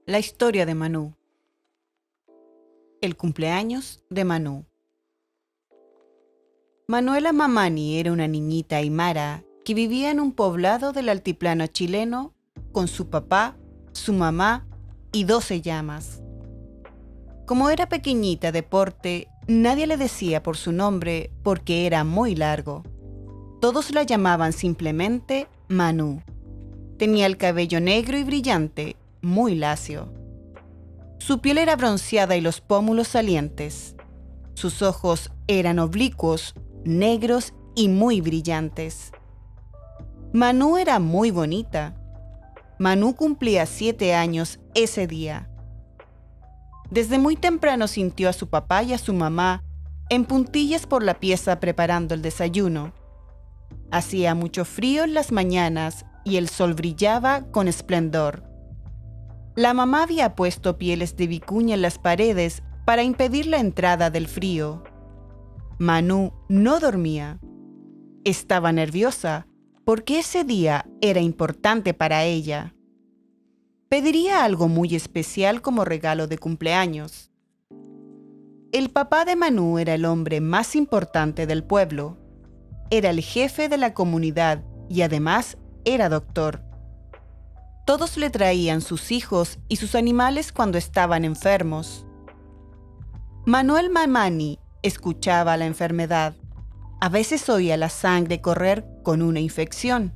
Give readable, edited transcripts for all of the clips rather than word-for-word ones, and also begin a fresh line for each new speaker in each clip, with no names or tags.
La historia de Manú. El cumpleaños de Manú. Manuela Mamani era una niñita aymara que vivía en un poblado del altiplano chileno con su papá, su mamá y 12 llamas. Como era pequeñita de porte, nadie le decía por su nombre porque era muy largo. Todos la llamaban simplemente Manú. Tenía el cabello negro y brillante, muy lacio. Su piel era bronceada y los pómulos salientes. Sus ojos eran oblicuos, negros y muy brillantes. Manú era muy bonita. Manú cumplía 7 años ese día. Desde muy temprano sintió a su papá y a su mamá en puntillas por la pieza preparando el desayuno. Hacía mucho frío en las mañanas y el sol brillaba con esplendor. La mamá había puesto pieles de vicuña en las paredes para impedir la entrada del frío. Manú no dormía. Estaba nerviosa porque ese día era importante para ella. Pediría algo muy especial como regalo de cumpleaños. El papá de Manú era el hombre más importante del pueblo. Era el jefe de la comunidad y además era doctor. Todos le traían sus hijos y sus animales cuando estaban enfermos. Manuel Mamani escuchaba la enfermedad. A veces oía la sangre correr con una infección.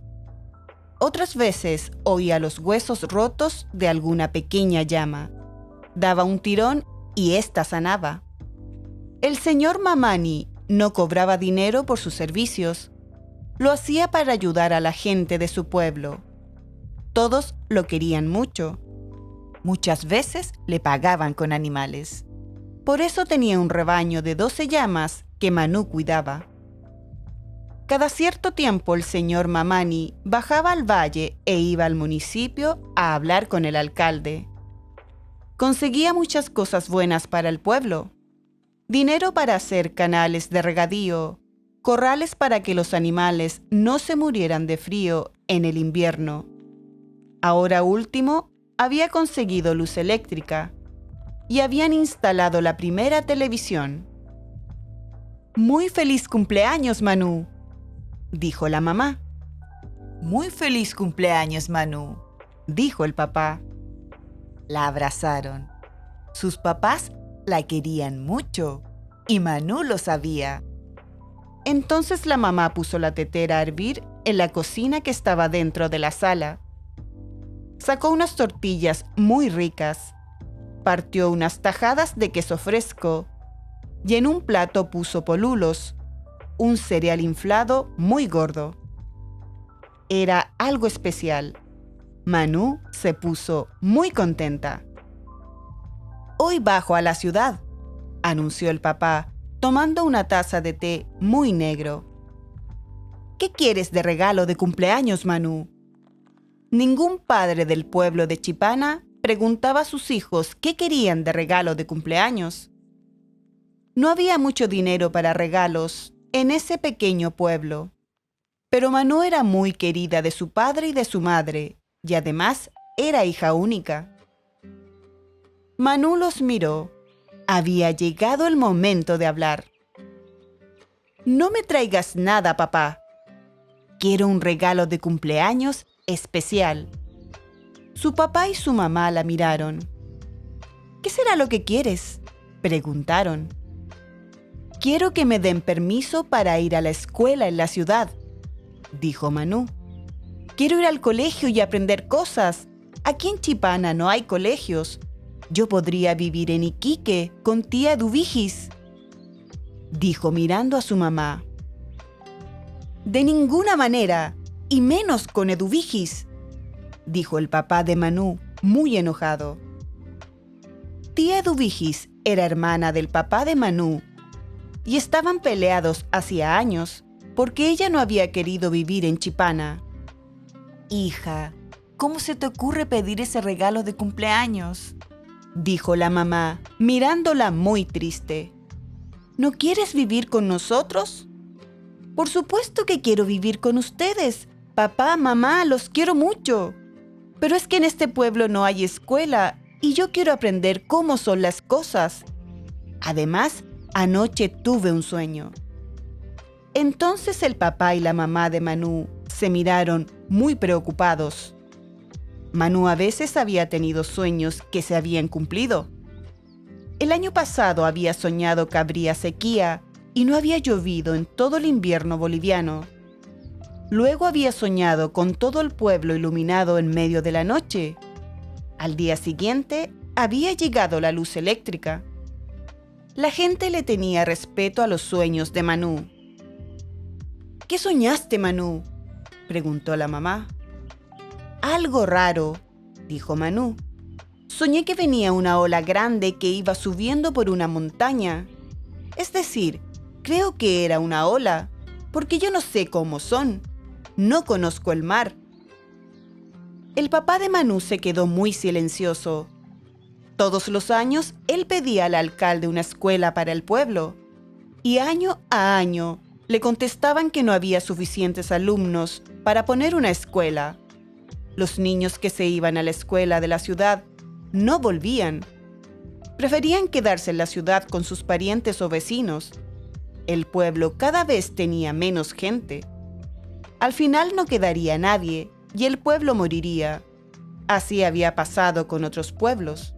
Otras veces oía los huesos rotos de alguna pequeña llama. Daba un tirón y ésta sanaba. El señor Mamani no cobraba dinero por sus servicios. Lo hacía para ayudar a la gente de su pueblo. Todos lo querían mucho. Muchas veces le pagaban con animales. Por eso tenía un rebaño de 12 llamas que Manú cuidaba. Cada cierto tiempo el señor Mamani bajaba al valle e iba al municipio a hablar con el alcalde. Conseguía muchas cosas buenas para el pueblo. Dinero para hacer canales de regadío, corrales para que los animales no se murieran de frío en el invierno. Ahora último, había conseguido luz eléctrica y habían instalado la primera televisión. «Muy feliz cumpleaños, Manú», dijo la mamá. «Muy feliz cumpleaños, Manú», dijo el papá. La abrazaron. Sus papás la querían mucho y Manú lo sabía. Entonces la mamá puso la tetera a hervir en la cocina que estaba dentro de la sala. Sacó unas tortillas muy ricas, partió unas tajadas de queso fresco y en un plato puso polulos, un cereal inflado muy gordo. Era algo especial. Manú se puso muy contenta. «Hoy bajo a la ciudad», anunció el papá, tomando una taza de té muy negro. «¿Qué quieres de regalo de cumpleaños, Manú?» Ningún padre del pueblo de Chipana preguntaba a sus hijos qué querían de regalo de cumpleaños. No había mucho dinero para regalos en ese pequeño pueblo, pero Manú era muy querida de su padre y de su madre, y además era hija única. Manú los miró. Había llegado el momento de hablar. «No me traigas nada, papá. Quiero un regalo de cumpleaños especial». Su papá y su mamá la miraron. «¿Qué será lo que quieres?», preguntaron. «Quiero que me den permiso para ir a la escuela en la ciudad», dijo Manú. «Quiero ir al colegio y aprender cosas. Aquí en Chipana no hay colegios. Yo podría vivir en Iquique con tía Eduvigis», dijo mirando a su mamá. «De ninguna manera, y menos con Eduvigis», dijo el papá de Manú, muy enojado. Tía Eduvigis era hermana del papá de Manú y estaban peleados hacía años porque ella no había querido vivir en Chipana. «Hija, ¿cómo se te ocurre pedir ese regalo de cumpleaños?», dijo la mamá, mirándola muy triste. «¿No quieres vivir con nosotros?». «Por supuesto que quiero vivir con ustedes. Papá, mamá, los quiero mucho. Pero es que en este pueblo no hay escuela y yo quiero aprender cómo son las cosas. Además, anoche tuve un sueño. Entonces el papá y la mamá de Manu se miraron muy preocupados. Manu a veces había tenido sueños que se habían cumplido. El año pasado había soñado que habría sequía y no había llovido en todo el invierno boliviano. Luego había soñado con todo el pueblo iluminado en medio de la noche. Al día siguiente había llegado la luz eléctrica. La gente le tenía respeto a los sueños de Manu. ¿Qué soñaste, Manu?, preguntó la mamá. Algo raro, dijo Manu. Soñé que venía una ola grande que iba subiendo por una montaña. Es decir, creo que era una ola, porque yo no sé cómo son. No conozco el mar. El papá de Manu se quedó muy silencioso. Todos los años él pedía al alcalde una escuela para el pueblo, y año a año le contestaban que no había suficientes alumnos para poner una escuela. Los niños que se iban a la escuela de la ciudad no volvían. Preferían quedarse en la ciudad con sus parientes o vecinos. El pueblo cada vez tenía menos gente. Al final no quedaría nadie y el pueblo moriría. Así había pasado con otros pueblos,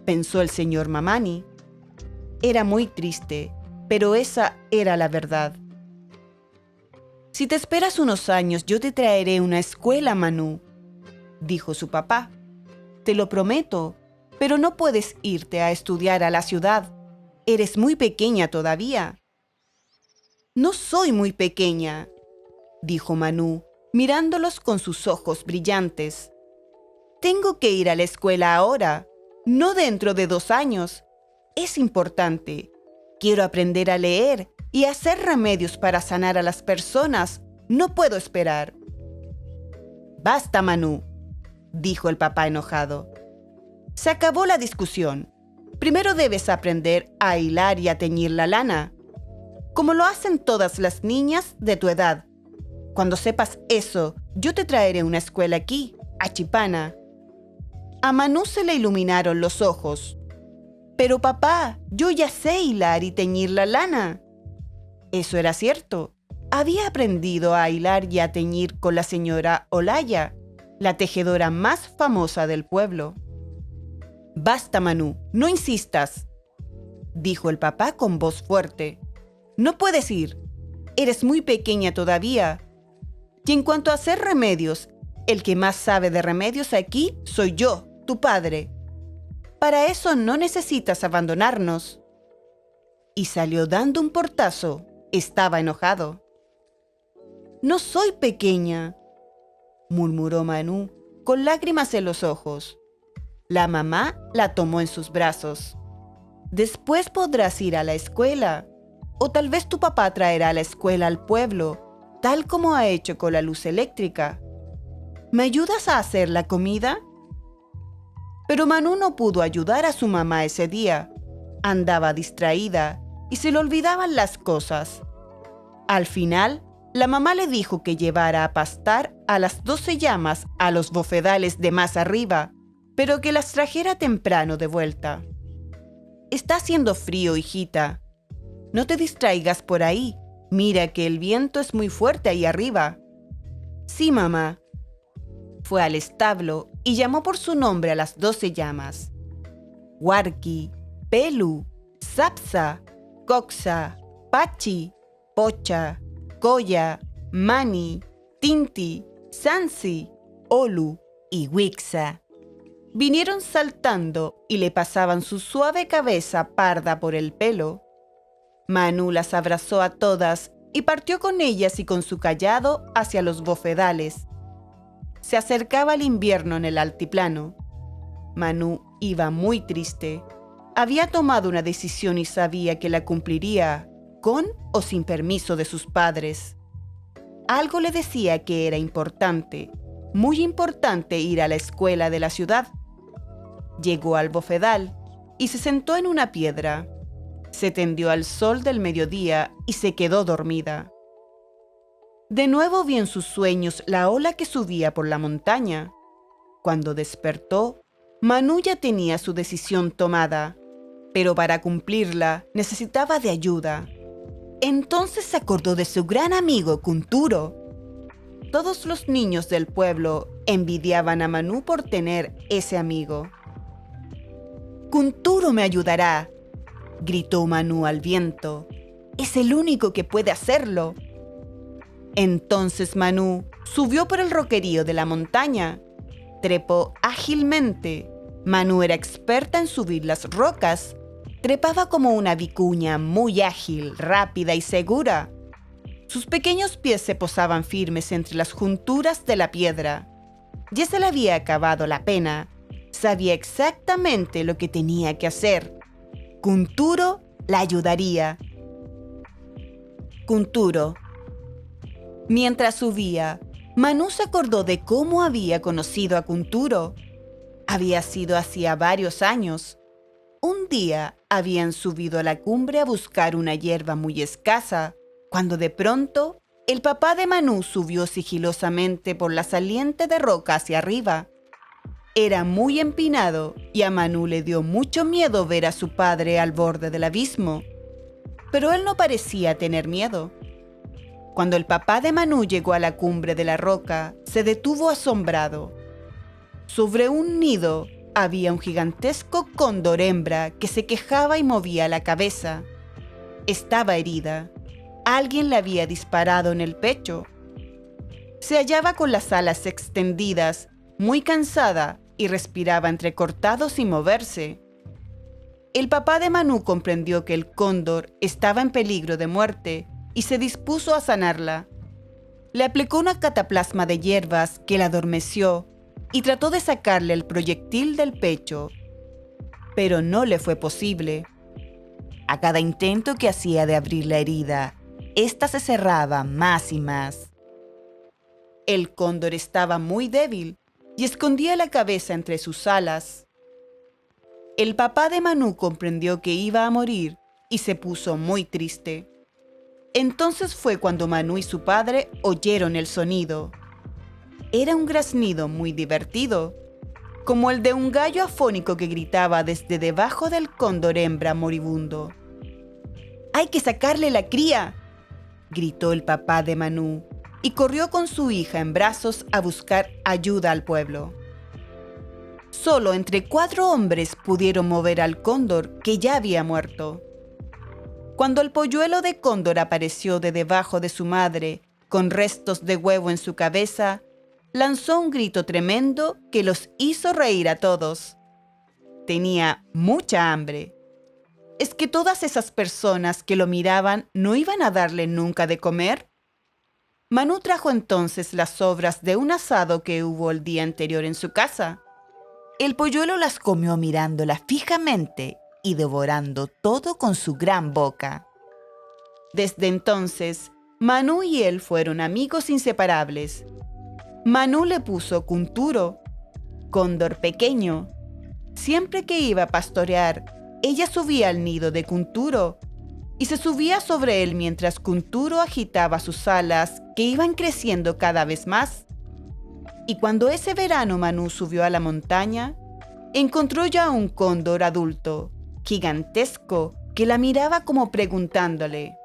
pensó el señor Mamani. Era muy triste, pero esa era la verdad. Si te esperas unos años, yo te traeré una escuela, Manu, dijo su papá. Te lo prometo, pero no puedes irte a estudiar a la ciudad. Eres muy pequeña todavía. No soy muy pequeña, dijo Manu, mirándolos con sus ojos brillantes. Tengo que ir a la escuela ahora, no dentro de 2 años. Es importante. Quiero aprender a leer y hacer remedios para sanar a las personas. No puedo esperar. Basta, Manu, dijo el papá enojado. Se acabó la discusión. Primero debes aprender a hilar y a teñir la lana, como lo hacen todas las niñas de tu edad. Cuando sepas eso, yo te traeré una escuela aquí, a Chipana. A Manu se le iluminaron los ojos. Pero papá, yo ya sé hilar y teñir la lana. Eso era cierto. Había aprendido a hilar y a teñir con la señora Olaya, la tejedora más famosa del pueblo. Basta, Manu, no insistas, dijo el papá con voz fuerte. No puedes ir. Eres muy pequeña todavía. Y en cuanto a hacer remedios, el que más sabe de remedios aquí soy yo, tu padre. Para eso no necesitas abandonarnos. Y salió dando un portazo. Estaba enojado. No soy pequeña, murmuró Manu, con lágrimas en los ojos. La mamá la tomó en sus brazos. Después podrás ir a la escuela, o tal vez tu papá traerá la escuela al pueblo, tal como ha hecho con la luz eléctrica. ¿Me ayudas a hacer la comida? Pero Manu no pudo ayudar a su mamá ese día. Andaba distraída y se le olvidaban las cosas. Al final, la mamá le dijo que llevara a pastar a las 12 llamas a los bofedales de más arriba, pero que las trajera temprano de vuelta. Está haciendo frío, hijita. No te distraigas por ahí. Mira que el viento es muy fuerte ahí arriba. Sí, mamá. Fue al establo y llamó por su nombre a las 12 llamas. Huarqui, Pelu, Sapsa, Coxa, Pachi, Pocha, Coya, Mani, Tinti, Sansi, Olu y Wixa. Vinieron saltando y le pasaban su suave cabeza parda por el pelo. Manu las abrazó a todas y partió con ellas y con su cayado hacia los bofedales. Se acercaba el invierno en el altiplano. Manu iba muy triste. Había tomado una decisión y sabía que la cumpliría, con o sin permiso de sus padres. Algo le decía que era importante, muy importante ir a la escuela de la ciudad. Llegó al bofedal y se sentó en una piedra. Se tendió al sol del mediodía y se quedó dormida. De nuevo vio en sus sueños la ola que subía por la montaña. Cuando despertó, Manu ya tenía su decisión tomada, pero para cumplirla necesitaba de ayuda. Entonces se acordó de su gran amigo Kunturo. Todos los niños del pueblo envidiaban a Manu por tener ese amigo. «Kunturo me ayudará», gritó Manu al viento. «Es el único que puede hacerlo». Entonces Manu subió por el roquerío de la montaña. Trepó ágilmente. Manu era experta en subir las rocas. Trepaba como una vicuña, muy ágil, rápida y segura. Sus pequeños pies se posaban firmes entre las junturas de la piedra. Ya se le había acabado la pena. Sabía exactamente lo que tenía que hacer. Kunturo la ayudaría. Kunturo. Mientras subía, Manu se acordó de cómo había conocido a Kunturo. Había sido hacía varios años. Un día habían subido a la cumbre a buscar una hierba muy escasa, cuando de pronto el papá de Manu subió sigilosamente por la saliente de roca hacia arriba. Era muy empinado y a Manu le dio mucho miedo ver a su padre al borde del abismo. Pero él no parecía tener miedo. Cuando el papá de Manu llegó a la cumbre de la roca, se detuvo asombrado. Sobre un nido había un gigantesco cóndor hembra que se quejaba y movía la cabeza. Estaba herida. Alguien le había disparado en el pecho. Se hallaba con las alas extendidas, muy cansada, y respiraba entrecortado sin moverse. El papá de Manu comprendió que el cóndor estaba en peligro de muerte y se dispuso a sanarla. Le aplicó una cataplasma de hierbas que la adormeció y trató de sacarle el proyectil del pecho, pero no le fue posible. A cada intento que hacía de abrir la herida, ésta se cerraba más y más. El cóndor estaba muy débil y escondía la cabeza entre sus alas. El papá de Manu comprendió que iba a morir y se puso muy triste. Entonces fue cuando Manu y su padre oyeron el sonido. Era un graznido muy divertido, como el de un gallo afónico que gritaba desde debajo del cóndor hembra moribundo. «¡Hay que sacarle la cría!», gritó el papá de Manu, y corrió con su hija en brazos a buscar ayuda al pueblo. Solo entre 4 hombres pudieron mover al cóndor que ya había muerto. Cuando el polluelo de cóndor apareció de debajo de su madre, con restos de huevo en su cabeza, lanzó un grito tremendo que los hizo reír a todos. Tenía mucha hambre. ¿Es que todas esas personas que lo miraban no iban a darle nunca de comer? Manu trajo entonces las sobras de un asado que hubo el día anterior en su casa. El polluelo las comió mirándola fijamente y devorando todo con su gran boca. Desde entonces, Manu y él fueron amigos inseparables. Manu le puso Kunturo, cóndor pequeño. Siempre que iba a pastorear, ella subía al nido de Kunturo y se subía sobre él mientras Kunturo agitaba sus alas que iban creciendo cada vez más. Y cuando ese verano Manu subió a la montaña, encontró ya un cóndor adulto, gigantesco, que la miraba como preguntándole: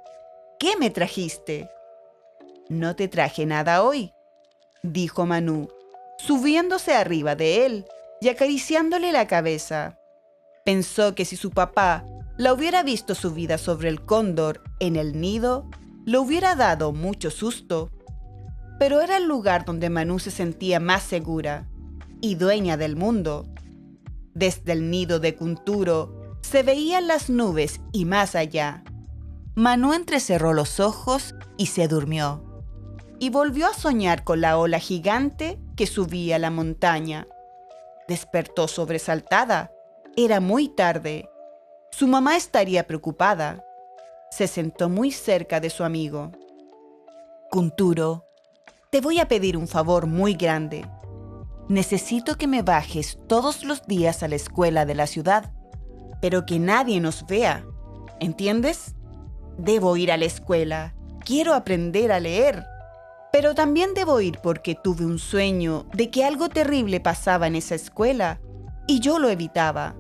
«¿Qué me trajiste?». «No te traje nada hoy», dijo Manu, subiéndose arriba de él y acariciándole la cabeza. Pensó que si su papá la hubiera visto subida sobre el cóndor en el nido, le hubiera dado mucho susto. Pero era el lugar donde Manu se sentía más segura y dueña del mundo. Desde el nido de Kunturo se veían las nubes y más allá. Manu entrecerró los ojos y se durmió. Y volvió a soñar con la ola gigante que subía la montaña. Despertó sobresaltada. Era muy tarde. Su mamá estaría preocupada. Se sentó muy cerca de su amigo. «Kunturo, te voy a pedir un favor muy grande. Necesito que me bajes todos los días a la escuela de la ciudad, pero que nadie nos vea. ¿Entiendes? Debo ir a la escuela. Quiero aprender a leer. Pero también debo ir porque tuve un sueño de que algo terrible pasaba en esa escuela y yo lo evitaba.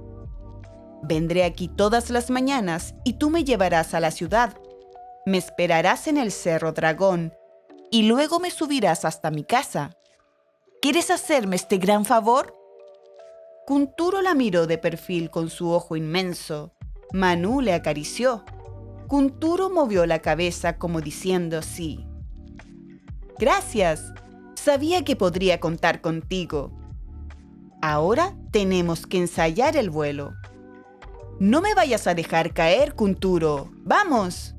Vendré aquí todas las mañanas y tú me llevarás a la ciudad. Me esperarás en el Cerro Dragón y luego me subirás hasta mi casa. ¿Quieres hacerme este gran favor? Kunturo la miró de perfil con su ojo inmenso. Manú le acarició. Kunturo movió la cabeza como diciendo sí. Gracias. Sabía que podría contar contigo. Ahora tenemos que ensayar el vuelo. No me vayas a dejar caer, Kunturo. ¡Vamos!,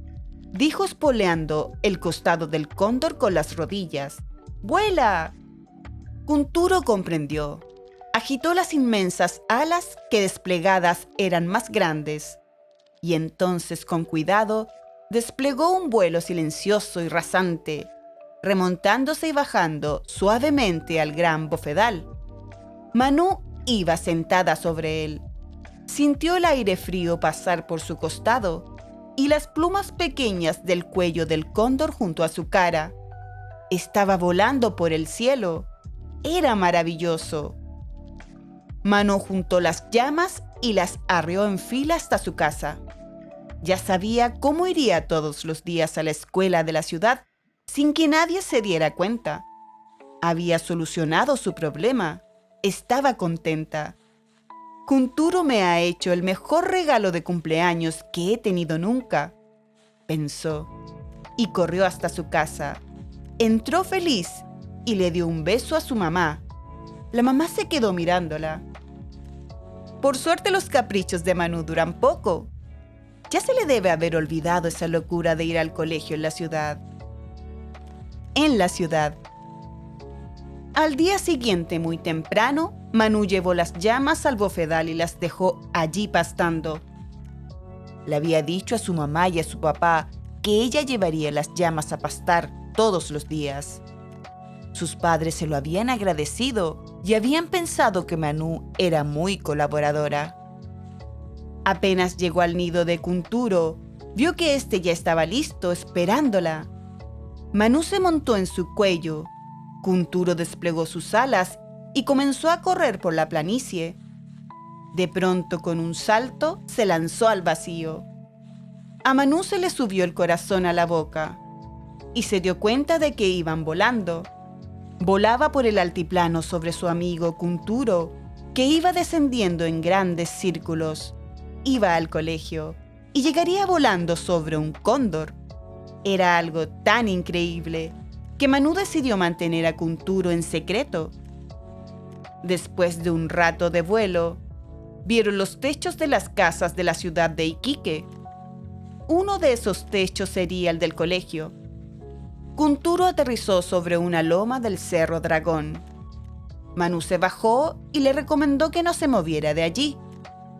dijo espoleando el costado del cóndor con las rodillas. ¡Vuela! Kunturo comprendió. Agitó las inmensas alas que desplegadas eran más grandes, y entonces con cuidado desplegó un vuelo silencioso y rasante, remontándose y bajando suavemente al gran bofedal. Manú iba sentada sobre él. Sintió el aire frío pasar por su costado y las plumas pequeñas del cuello del cóndor junto a su cara. Estaba volando por el cielo. Era maravilloso. Manú juntó las llamas y las arreó en fila hasta su casa. Ya sabía cómo iría todos los días a la escuela de la ciudad sin que nadie se diera cuenta. Había solucionado su problema. Estaba contenta. Kunturo me ha hecho el mejor regalo de cumpleaños que he tenido nunca, pensó, y corrió hasta su casa. Entró feliz y le dio un beso a su mamá. La mamá se quedó mirándola. Por suerte los caprichos de Manú duran poco. Ya se le debe haber olvidado esa locura de ir al colegio en la ciudad. En la ciudad. Al día siguiente, muy temprano, Manú llevó las llamas al bofedal y las dejó allí pastando. Le había dicho a su mamá y a su papá que ella llevaría las llamas a pastar todos los días. Sus padres se lo habían agradecido y habían pensado que Manú era muy colaboradora. Apenas llegó al nido de Kunturo, vio que éste ya estaba listo, esperándola. Manú se montó en su cuello. Kunturo desplegó sus alas y comenzó a correr por la planicie. De pronto, con un salto, se lanzó al vacío. A Manú se le subió el corazón a la boca y se dio cuenta de que iban volando. Volaba por el altiplano sobre su amigo Kunturo, que iba descendiendo en grandes círculos. Iba al colegio y llegaría volando sobre un cóndor. Era algo tan increíble que Manú decidió mantener a Kunturo en secreto. Después de un rato de vuelo, vieron los techos de las casas de la ciudad de Iquique. Uno de esos techos sería el del colegio. Kunturo aterrizó sobre una loma del Cerro Dragón. Manú se bajó y le recomendó que no se moviera de allí.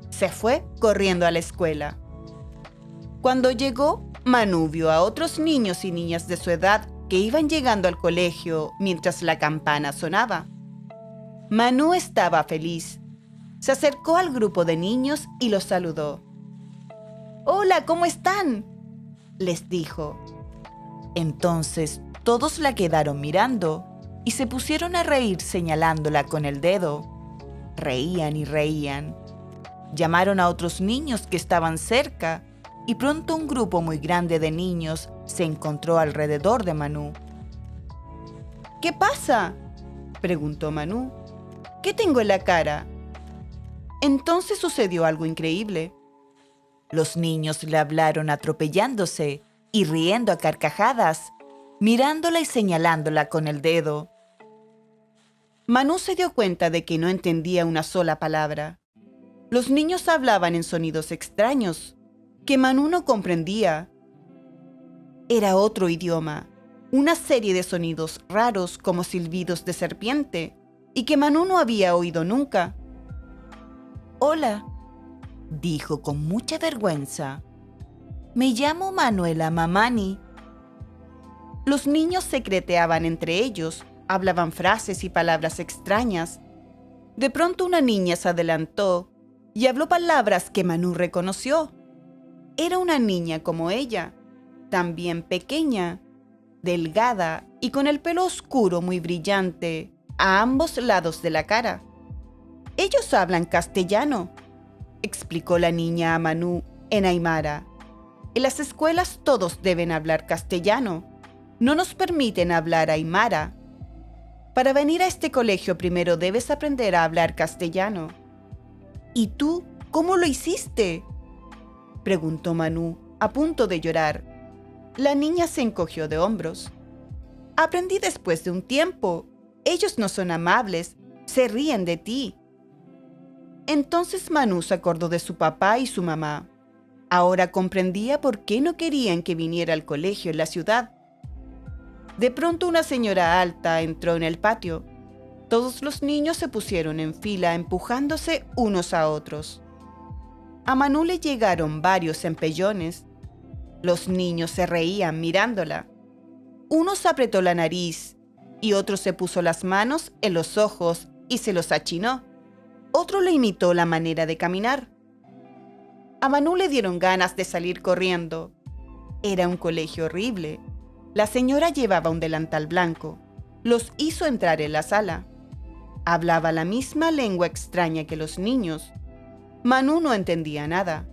Se fue corriendo a la escuela. Cuando llegó, Manú vio a otros niños y niñas de su edad que iban llegando al colegio mientras la campana sonaba. Manú estaba feliz. Se acercó al grupo de niños y los saludó. «Hola, ¿cómo están?», les dijo. Entonces todos la quedaron mirando y se pusieron a reír señalándola con el dedo. Reían y reían. Llamaron a otros niños que estaban cerca y pronto un grupo muy grande de niños se encontró alrededor de Manú. «¿Qué pasa?», preguntó Manú. «¿Qué tengo en la cara?». Entonces sucedió algo increíble. Los niños le hablaron atropellándose y riendo a carcajadas, mirándola y señalándola con el dedo. Manú se dio cuenta de que no entendía una sola palabra. Los niños hablaban en sonidos extraños, que Manú no comprendía. Era otro idioma, una serie de sonidos raros como silbidos de serpiente, y que Manú no había oído nunca. «Hola», dijo con mucha vergüenza. «Me llamo Manuela Mamani». Los niños secreteaban entre ellos, hablaban frases y palabras extrañas. De pronto una niña se adelantó y habló palabras que Manú reconoció. Era una niña como ella, también pequeña, delgada y con el pelo oscuro muy brillante a ambos lados de la cara. Ellos hablan castellano, explicó la niña a Manú en aymara. En las escuelas todos deben hablar castellano. No nos permiten hablar aymara. Para venir a este colegio primero debes aprender a hablar castellano. ¿Y tú cómo lo hiciste?, preguntó Manú, a punto de llorar. La niña se encogió de hombros. Aprendí después de un tiempo. Ellos no son amables, se ríen de ti. Entonces Manú se acordó de su papá y su mamá. Ahora comprendía por qué no querían que viniera al colegio en la ciudad. De pronto una señora alta entró en el patio. Todos los niños se pusieron en fila empujándose unos a otros. A Manú le llegaron varios empellones. Los niños se reían mirándola. Uno se apretó la nariz y otro se puso las manos en los ojos y se los achinó. Otro le imitó la manera de caminar. A Manú le dieron ganas de salir corriendo. Era un colegio horrible. La señora llevaba un delantal blanco. Los hizo entrar en la sala. Hablaba la misma lengua extraña que los niños. Manú no entendía nada.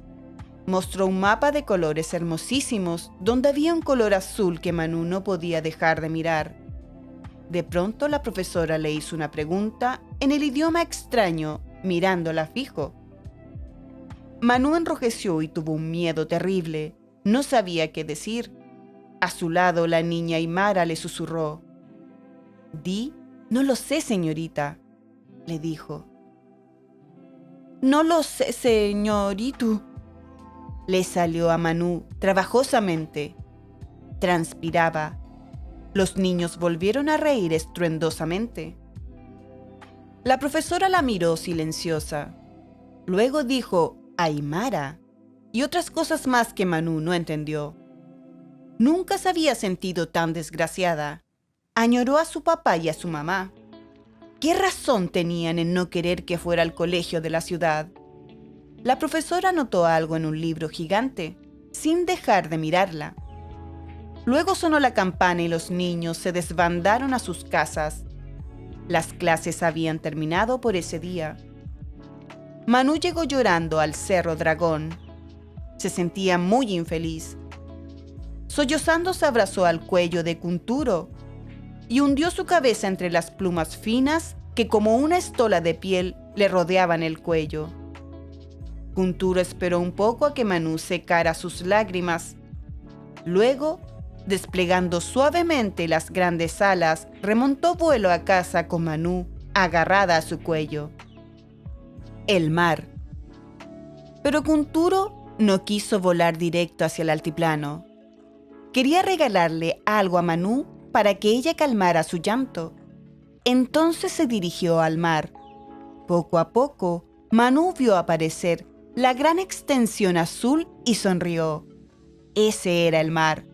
Mostró un mapa de colores hermosísimos donde había un color azul que Manú no podía dejar de mirar. De pronto la profesora le hizo una pregunta en el idioma extraño, mirándola fijo. Manú enrojeció y tuvo un miedo terrible. No sabía qué decir. A su lado la niña aymara le susurró. «Di, no lo sé, señorita», le dijo. «No lo sé, señorito», le salió a Manú trabajosamente. Transpiraba. Los niños volvieron a reír estruendosamente. La profesora la miró silenciosa. Luego dijo aymara y otras cosas más que Manú no entendió. Nunca se había sentido tan desgraciada. Añoró a su papá y a su mamá. ¿Qué razón tenían en no querer que fuera al colegio de la ciudad? La profesora notó algo en un libro gigante, sin dejar de mirarla. Luego sonó la campana y los niños se desbandaron a sus casas. Las clases habían terminado por ese día. Manú llegó llorando al Cerro Dragón. Se sentía muy infeliz. Sollozando se abrazó al cuello de Kunturo y hundió su cabeza entre las plumas finas que como una estola de piel le rodeaban el cuello. Kunturo esperó un poco a que Manú secara sus lágrimas. Luego, desplegando suavemente las grandes alas, remontó vuelo a casa con Manú agarrada a su cuello. El mar. Pero Kunturo no quiso volar directo hacia el altiplano. Quería regalarle algo a Manú para que ella calmara su llanto. Entonces se dirigió al mar. Poco a poco, Manú vio aparecer la gran extensión azul y sonrió. Ese era el mar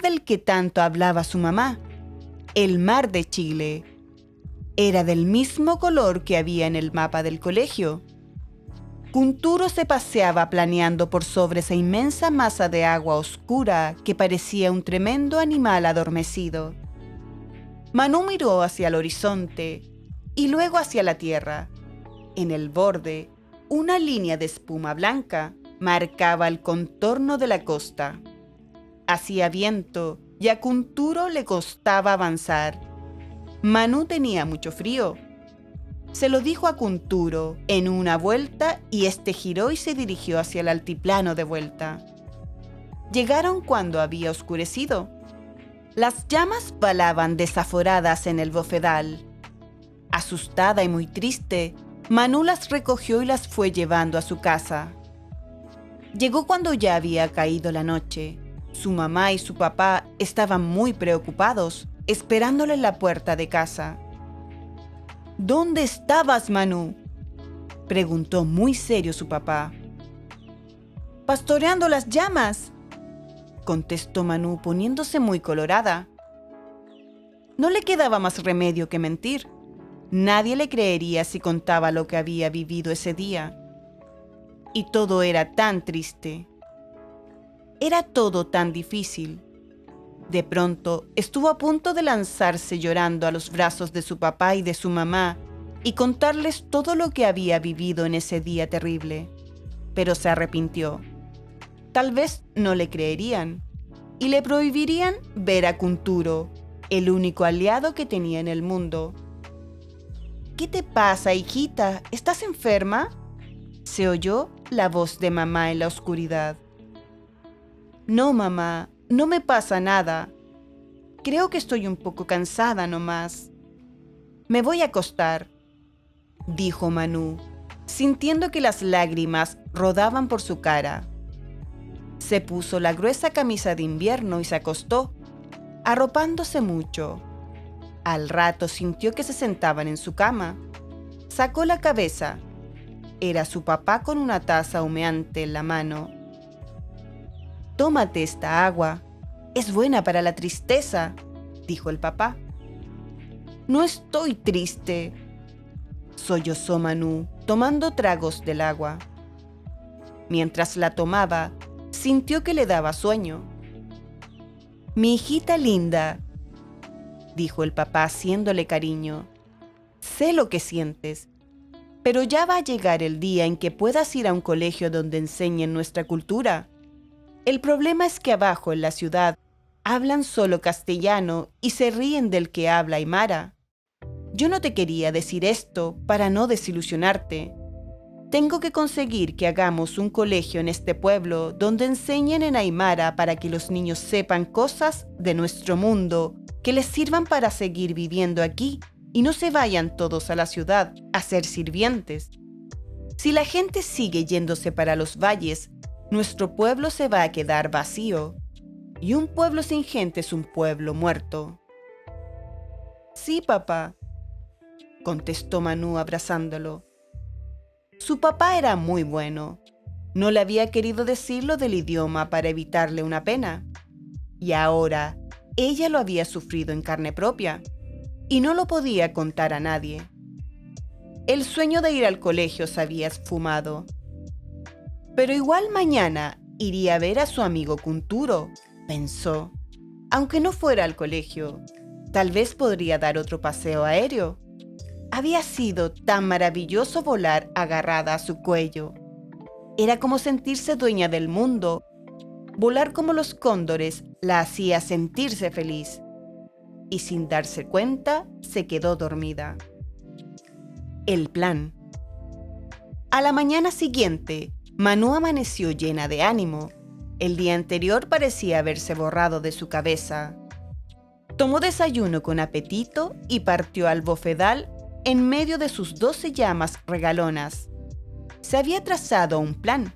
del que tanto hablaba su mamá, el mar de Chile. Era del mismo color que había en el mapa del colegio. Kunturo se paseaba planeando por sobre esa inmensa masa de agua oscura que parecía un tremendo animal adormecido. Manú miró hacia el horizonte y luego hacia la tierra. En el borde, una línea de espuma blanca marcaba el contorno de la costa. Hacía viento y a Kunturo le costaba avanzar. Manú tenía mucho frío. Se lo dijo a Kunturo en una vuelta y este giró y se dirigió hacia el altiplano de vuelta. Llegaron cuando había oscurecido. Las llamas balaban desaforadas en el bofedal. Asustada y muy triste, Manú las recogió y las fue llevando a su casa. Llegó cuando ya había caído la noche. Su mamá y su papá estaban muy preocupados, esperándole en la puerta de casa. «¿Dónde estabas, Manú?», preguntó muy serio su papá. «Pastoreando las llamas», contestó Manú poniéndose muy colorada. No le quedaba más remedio que mentir. Nadie le creería si contaba lo que había vivido ese día. Y todo era tan triste. Era todo tan difícil. De pronto estuvo a punto de lanzarse llorando a los brazos de su papá y de su mamá y contarles todo lo que había vivido en ese día terrible, pero se arrepintió. Tal vez no le creerían y le prohibirían ver a Kunturo, el único aliado que tenía en el mundo. «¿Qué te pasa, hijita? ¿Estás enferma?», se oyó la voz de mamá en la oscuridad. «No, mamá, no me pasa nada. Creo que estoy un poco cansada nomás. Me voy a acostar», dijo Manú, sintiendo que las lágrimas rodaban por su cara. Se puso la gruesa camisa de invierno y se acostó, arropándose mucho. Al rato sintió que se sentaban en su cama. Sacó la cabeza. Era su papá con una taza humeante en la mano. «Tómate esta agua. Es buena para la tristeza», dijo el papá. «No estoy triste», sollozó Manú, tomando tragos del agua. Mientras la tomaba, sintió que le daba sueño. «Mi hijita linda», dijo el papá haciéndole cariño, «sé lo que sientes, pero ya va a llegar el día en que puedas ir a un colegio donde enseñen nuestra cultura. El problema es que abajo en la ciudad hablan solo castellano y se ríen del que habla aymara. Yo no te quería decir esto para no desilusionarte. Tengo que conseguir que hagamos un colegio en este pueblo donde enseñen en aymara para que los niños sepan cosas de nuestro mundo que les sirvan para seguir viviendo aquí y no se vayan todos a la ciudad a ser sirvientes. Si la gente sigue yéndose para los valles, nuestro pueblo se va a quedar vacío. Y un pueblo sin gente es un pueblo muerto». «Sí, papá», contestó Manú abrazándolo. Su papá era muy bueno. No le había querido decir lo del idioma para evitarle una pena. Y ahora ella lo había sufrido en carne propia y no lo podía contar a nadie. El sueño de ir al colegio se había esfumado. Pero igual mañana iría a ver a su amigo Kunturo, pensó. Aunque no fuera al colegio, tal vez podría dar otro paseo aéreo. Había sido tan maravilloso volar agarrada a su cuello. Era como sentirse dueña del mundo. Volar como los cóndores la hacía sentirse feliz. Y sin darse cuenta, se quedó dormida. El plan. A la mañana siguiente, Manú amaneció llena de ánimo. El día anterior parecía haberse borrado de su cabeza. Tomó desayuno con apetito y partió al bofedal en medio de sus 12 llamas regalonas. Se había trazado un plan.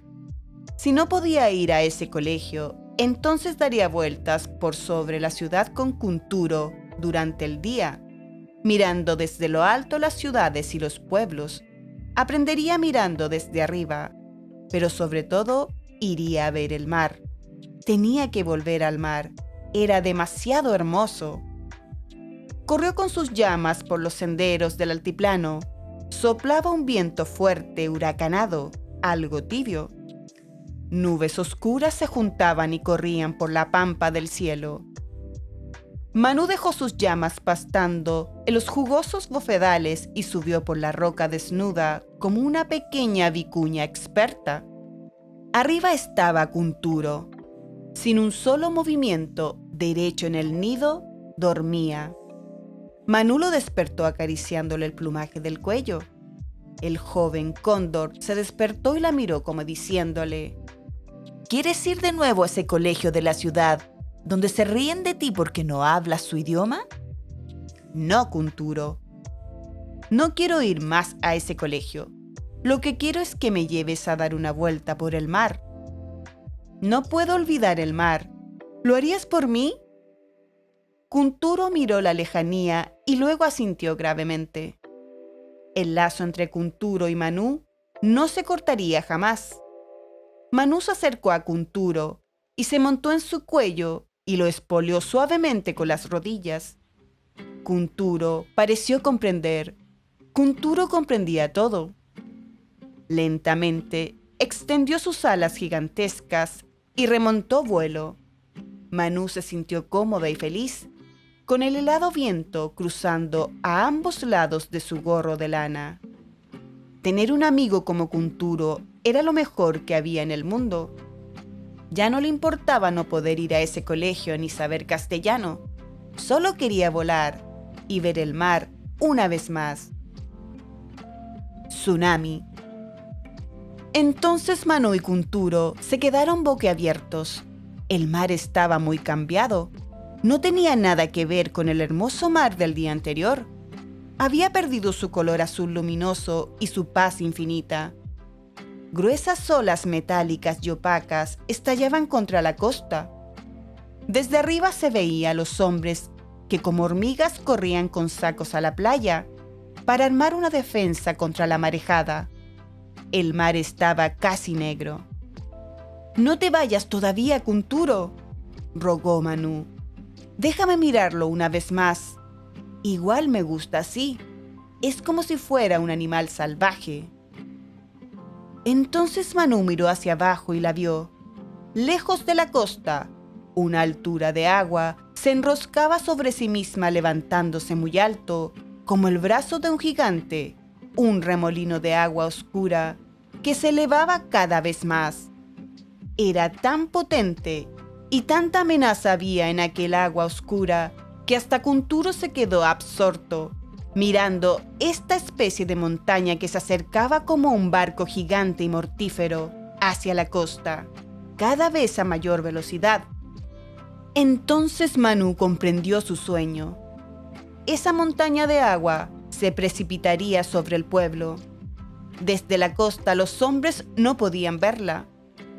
Si no podía ir a ese colegio, entonces daría vueltas por sobre la ciudad con Kunturo durante el día, mirando desde lo alto las ciudades y los pueblos. Aprendería mirando desde arriba, pero sobre todo iría a ver el mar. Tenía que volver al mar. Era demasiado hermoso. Corrió con sus llamas por los senderos del altiplano. Soplaba un viento fuerte, huracanado, algo tibio. Nubes oscuras se juntaban y corrían por la pampa del cielo. Manú dejó sus llamas pastando en los jugosos bofedales y subió por la roca desnuda como una pequeña vicuña experta. Arriba estaba Kunturo. Sin un solo movimiento, derecho en el nido, dormía. Manú lo despertó acariciándole el plumaje del cuello. El joven cóndor se despertó y la miró como diciéndole: «¿Quieres ir de nuevo a ese colegio de la ciudad, donde se ríen de ti porque no hablas su idioma?» «No, Kunturo. No quiero ir más a ese colegio. Lo que quiero es que me lleves a dar una vuelta por el mar». «No puedo olvidar el mar. ¿Lo harías por mí?» Kunturo miró la lejanía y luego asintió gravemente. El lazo entre Kunturo y Manú no se cortaría jamás. Manú se acercó a Kunturo y se montó en su cuello y lo espolió suavemente con las rodillas. Kunturo pareció comprender. Kunturo comprendía todo. Lentamente extendió sus alas gigantescas y remontó vuelo. Manú se sintió cómoda y feliz, con el helado viento cruzando a ambos lados de su gorro de lana. Tener un amigo como Kunturo era lo mejor que había en el mundo. Ya no le importaba no poder ir a ese colegio ni saber castellano. Solo quería volar y ver el mar una vez más. Tsunami. Entonces Manu y Kunturo se quedaron boquiabiertos. El mar estaba muy cambiado. No tenía nada que ver con el hermoso mar del día anterior. Había perdido su color azul luminoso y su paz infinita. Gruesas olas metálicas y opacas estallaban contra la costa. Desde arriba se veía a los hombres que como hormigas corrían con sacos a la playa para armar una defensa contra la marejada. El mar estaba casi negro. «No te vayas todavía, Kunturo», rogó Manu. «Déjame mirarlo una vez más. Igual me gusta así. Es como si fuera un animal salvaje». Entonces Manu miró hacia abajo y la vio. Lejos de la costa, una altura de agua se enroscaba sobre sí misma levantándose muy alto, como el brazo de un gigante, un remolino de agua oscura que se elevaba cada vez más. Era tan potente y tanta amenaza había en aquel agua oscura que hasta Kunturo se quedó absorto, mirando esta especie de montaña que se acercaba como un barco gigante y mortífero hacia la costa, cada vez a mayor velocidad. Entonces Manu comprendió su sueño. Esa montaña de agua se precipitaría sobre el pueblo. Desde la costa los hombres no podían verla,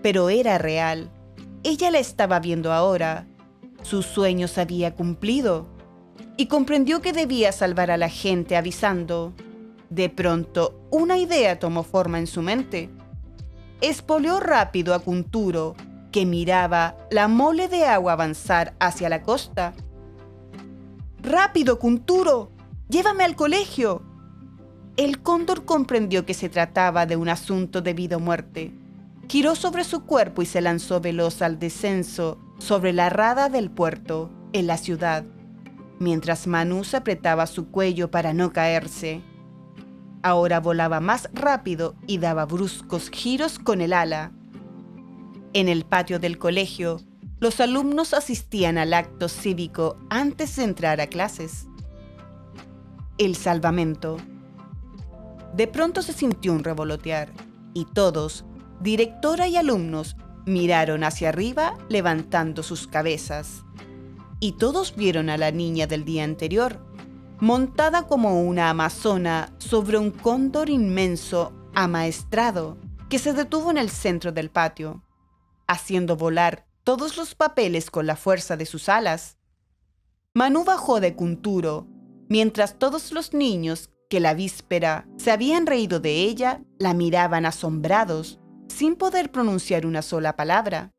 pero era real. Ella la estaba viendo ahora. Su sueño se había cumplido y comprendió que debía salvar a la gente avisando. De pronto, una idea tomó forma en su mente. Espoleó rápido a Kunturo, que miraba la mole de agua avanzar hacia la costa. «¡Rápido, Kunturo! ¡Llévame al colegio!». El cóndor comprendió que se trataba de un asunto de vida o muerte. Giró sobre su cuerpo y se lanzó veloz al descenso sobre la rada del puerto, en la ciudad, mientras Manu se apretaba su cuello para no caerse. Ahora volaba más rápido y daba bruscos giros con el ala. En el patio del colegio, los alumnos asistían al acto cívico antes de entrar a clases. El salvamento. De pronto se sintió un revolotear y todos, directora y alumnos, miraron hacia arriba levantando sus cabezas. Y todos vieron a la niña del día anterior, montada como una amazona sobre un cóndor inmenso amaestrado que se detuvo en el centro del patio, haciendo volar todos los papeles con la fuerza de sus alas. Manu bajó de Kunturo, mientras todos los niños que la víspera se habían reído de ella la miraban asombrados, sin poder pronunciar una sola palabra,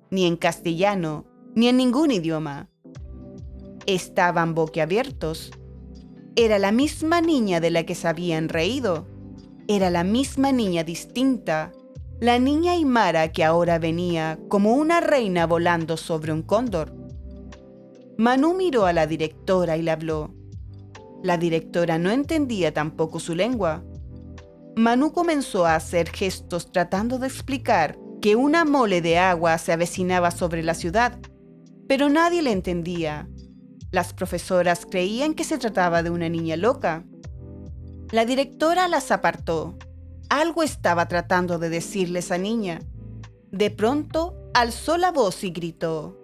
ni en castellano, ni en ningún idioma. Estaban boquiabiertos. Era la misma niña de la que se habían reído. Era la misma niña distinta, la niña Aymara que ahora venía como una reina volando sobre un cóndor. Manu miró a la directora y le habló. La directora no entendía tampoco su lengua. Manu comenzó a hacer gestos tratando de explicar que una mole de agua se avecinaba sobre la ciudad, pero nadie le entendía. Las profesoras creían que se trataba de una niña loca. La directora las apartó. Algo estaba tratando de decirle esa niña. De pronto, alzó la voz y gritó: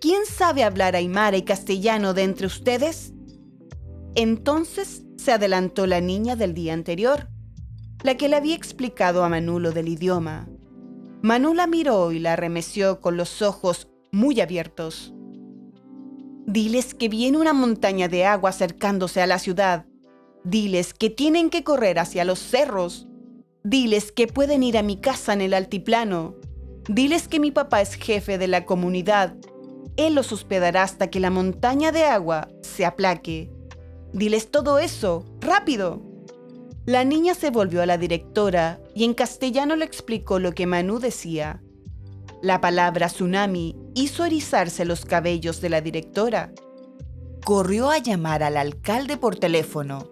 «¿Quién sabe hablar aymara y castellano de entre ustedes?». Entonces se adelantó la niña del día anterior, la que le había explicado a Manu lo del idioma. Manu la miró y la arremeció con los ojos muy abiertos. «Diles que viene una montaña de agua acercándose a la ciudad. Diles que tienen que correr hacia los cerros. Diles que pueden ir a mi casa en el altiplano. Diles que mi papá es jefe de la comunidad. Él los hospedará hasta que la montaña de agua se aplaque. Diles todo eso, rápido». La niña se volvió a la directora y en castellano le explicó lo que Manu decía. La palabra tsunami hizo erizarse los cabellos de la directora. corrió a llamar al alcalde por teléfono.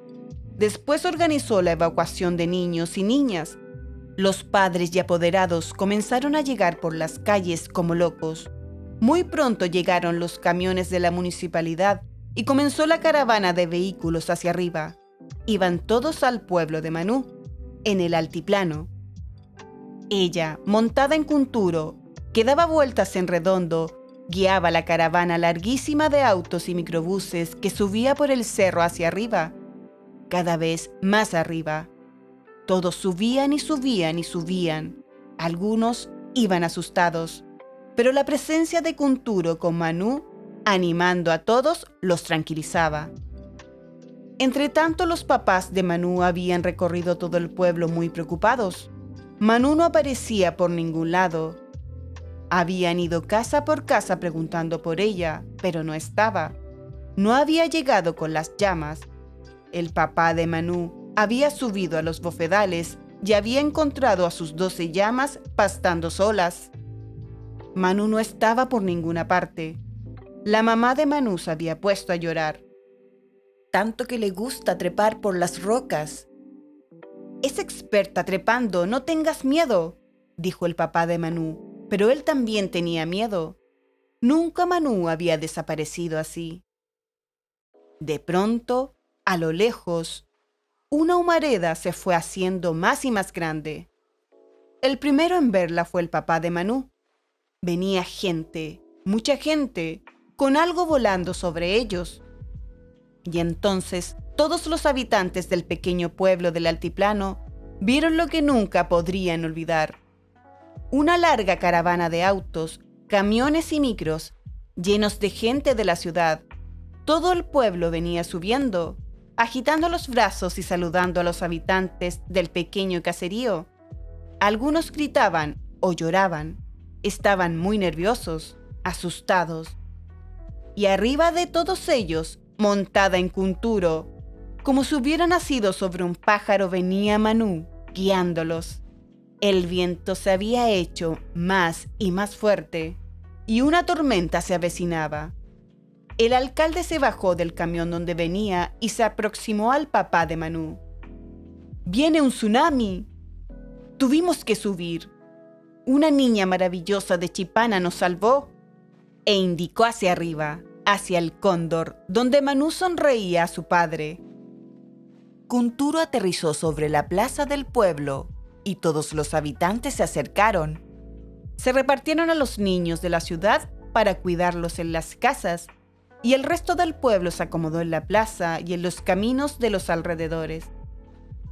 Después organizó la evacuación de niños y niñas. Los padres y apoderados comenzaron a llegar por las calles como locos. Muy pronto llegaron los camiones de la municipalidad y comenzó la caravana de vehículos hacia arriba. Iban todos al pueblo de Manú, en el altiplano. Ella, montada en Kunturo, que daba vueltas en redondo, guiaba la caravana larguísima de autos y microbuses que subía por el cerro hacia arriba, cada vez más arriba. Todos subían y subían y subían. Algunos iban asustados, pero la presencia de Kunturo con Manú, animando a todos, los tranquilizaba. Entretanto, los papás de Manú habían recorrido todo el pueblo muy preocupados. Manú no aparecía por ningún lado. Habían ido casa por casa preguntando por ella, pero no estaba. No había llegado con las llamas. El papá de Manú había subido a los bofedales y había encontrado a sus 12 llamas pastando solas. Manú no estaba por ninguna parte. La mamá de Manú se había puesto a llorar. Tanto que le gusta trepar por las rocas. Es experta trepando, no tengas miedo, dijo el papá de Manú, pero él también tenía miedo. Nunca Manú había desaparecido así. De pronto, a lo lejos, una humareda se fue haciendo más y más grande. El primero en verla fue el papá de Manú. Venía gente, mucha gente, con algo volando sobre ellos. Y entonces todos los habitantes del pequeño pueblo del altiplano vieron lo que nunca podrían olvidar. Una larga caravana de autos, camiones y micros, llenos de gente de la ciudad. Todo el pueblo venía subiendo, agitando los brazos y saludando a los habitantes del pequeño caserío. Algunos gritaban o lloraban. Estaban muy nerviosos, asustados. Y arriba de todos ellos, montada en Kunturo, como si hubiera nacido sobre un pájaro, venía Manú, guiándolos. El viento se había hecho más y más fuerte, y una tormenta se avecinaba. El alcalde se bajó del camión donde venía y se aproximó al papá de Manú. «¡Viene un tsunami! Tuvimos que subir. Una niña maravillosa de Chipana nos salvó», e indicó hacia arriba, hacia el cóndor, donde Manú sonreía a su padre. Kunturo aterrizó sobre la plaza del pueblo y todos los habitantes se acercaron. Se repartieron a los niños de la ciudad para cuidarlos en las casas y el resto del pueblo se acomodó en la plaza y en los caminos de los alrededores.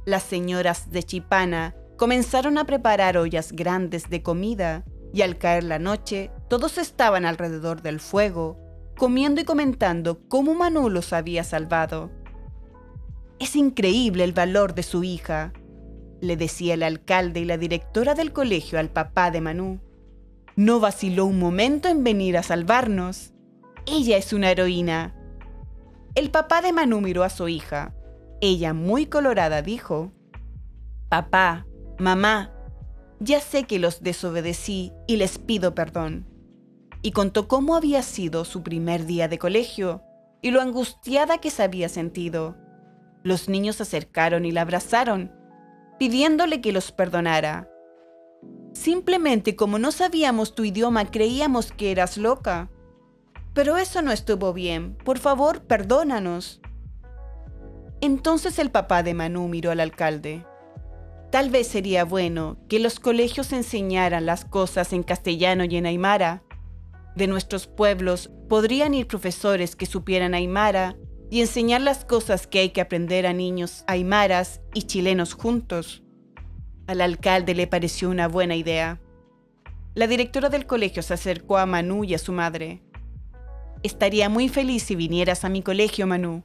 Las señoras de Chipana comenzaron a preparar ollas grandes de comida y al caer la noche todos estaban alrededor del fuego, comiendo y comentando cómo Manú los había salvado. «Es increíble el valor de su hija», le decía el alcalde y la directora del colegio al papá de Manú. «No vaciló un momento en venir a salvarnos. Ella es una heroína». El papá de Manú miró a su hija. Ella, muy colorada, dijo: «Papá, mamá, ya sé que los desobedecí y les pido perdón». Y contó cómo había sido su primer día de colegio y lo angustiada que se había sentido. Los niños se acercaron y la abrazaron, pidiéndole que los perdonara. «Simplemente como no sabíamos tu idioma creíamos que eras loca. Pero eso no estuvo bien. Por favor, perdónanos». Entonces el papá de Manú miró al alcalde. Tal vez sería bueno que los colegios enseñaran las cosas en castellano y en aymara. De nuestros pueblos podrían ir profesores que supieran aymara y enseñar las cosas que hay que aprender a niños aymaras y chilenos juntos. Al alcalde le pareció una buena idea. La directora del colegio se acercó a Manú y a su madre. «Estaría muy feliz si vinieras a mi colegio, Manú.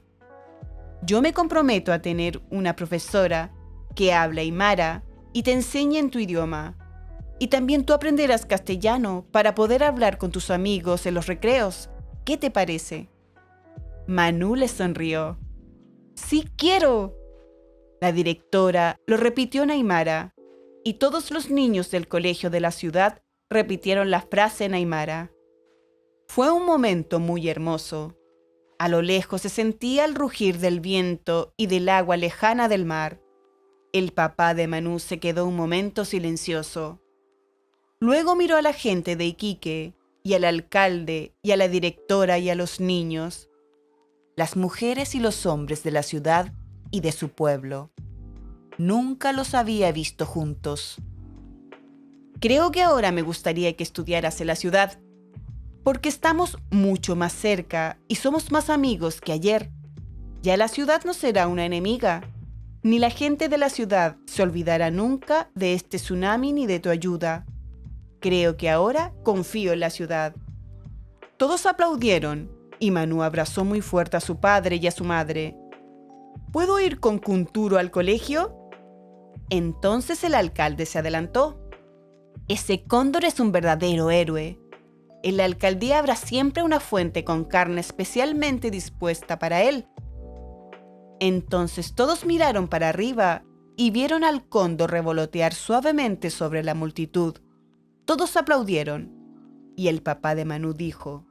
Yo me comprometo a tener una profesora que habla aymara y te enseñe en tu idioma. Y también tú aprenderás castellano para poder hablar con tus amigos en los recreos. ¿Qué te parece?» Manú le sonrió. «¡Sí quiero!». La directora lo repitió en aymara y todos los niños del colegio de la ciudad repitieron la frase en aymara. Fue un momento muy hermoso. A lo lejos se sentía el rugir del viento y del agua lejana del mar. El papá de Manu se quedó un momento silencioso. Luego miró a la gente de Iquique, y al alcalde, y a la directora, y a los niños, las mujeres y los hombres de la ciudad y de su pueblo. Nunca los había visto juntos. Creo que ahora me gustaría que estudiaras en la ciudad, porque estamos mucho más cerca y somos más amigos que ayer. Ya la ciudad no será una enemiga, ni la gente de la ciudad se olvidará nunca de este tsunami ni de tu ayuda. Creo que ahora confío en la ciudad. Todos aplaudieron y Manu abrazó muy fuerte a su padre y a su madre. ¿Puedo ir con Kunturo al colegio? Entonces el alcalde se adelantó. Ese cóndor es un verdadero héroe. En la alcaldía habrá siempre una fuente con carne especialmente dispuesta para él. Entonces todos miraron para arriba y vieron al cóndor revolotear suavemente sobre la multitud. Todos aplaudieron y el papá de Manu dijo: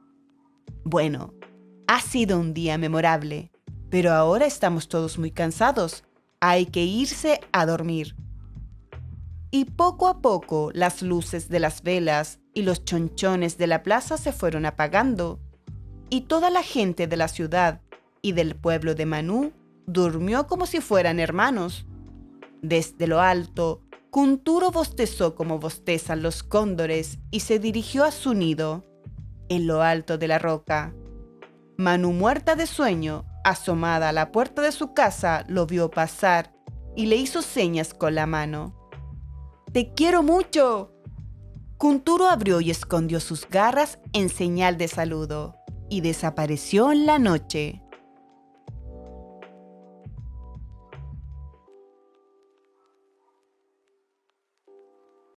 bueno, ha sido un día memorable, pero ahora estamos todos muy cansados. Hay que irse a dormir. Y poco a poco las luces de las velas y los chonchones de la plaza se fueron apagando, y toda la gente de la ciudad y del pueblo de Manu durmió como si fueran hermanos. Desde lo alto, Kunturo bostezó como bostezan los cóndores y se dirigió a su nido, en lo alto de la roca. Manu, muerta de sueño, asomada a la puerta de su casa, lo vio pasar y le hizo señas con la mano. ¡Te quiero mucho! Kunturo abrió y escondió sus garras en señal de saludo y desapareció en la noche.